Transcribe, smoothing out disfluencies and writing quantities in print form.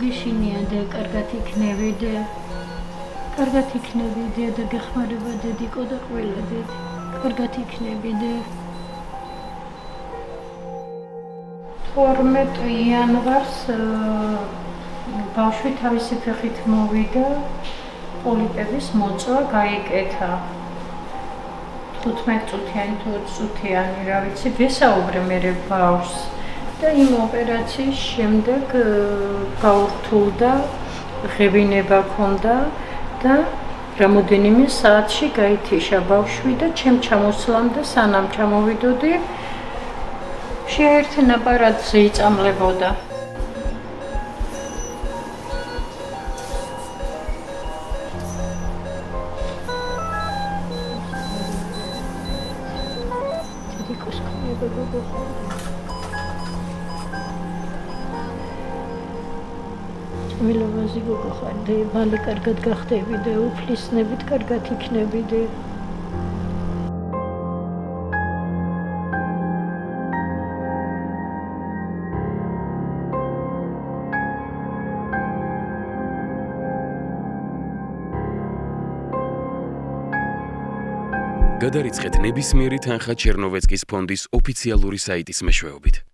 გიშინია და კარგად იქნებიდე. კარგად იქნებიდე და გეხმარება დედიკო და ყველა დედი. კარგად იქნებიდე. 12 იანვარს ბავშვი თავისი ფეხით მოვიდა, პოლიპების მოწვა გაიკეთა. 15 წუთიანი თუ 20 წუთიანი, რა ვიცი, ვესაუბრე მერე ბავშვს და იმ ოპერაციის შემდეგ გაურთულდა, ღებინება ჰქონდა და რამოდენიმე საათში გაითიშა ბავშვი და ჩემ ჩამოსვლამდე სანამ ჩამოვიდოდი, შეერთენ აპარატზე იწამლებოდა. მილოვაზი გოგო ხარ და მალე კარგად გახდები და უფლისნებით კარგად იქნებიდე. გადარიცხეთ ნებისმიერი თანხა ჩერნოვეცკის ფონდის ოფიციალური საიტის მეშვეობით.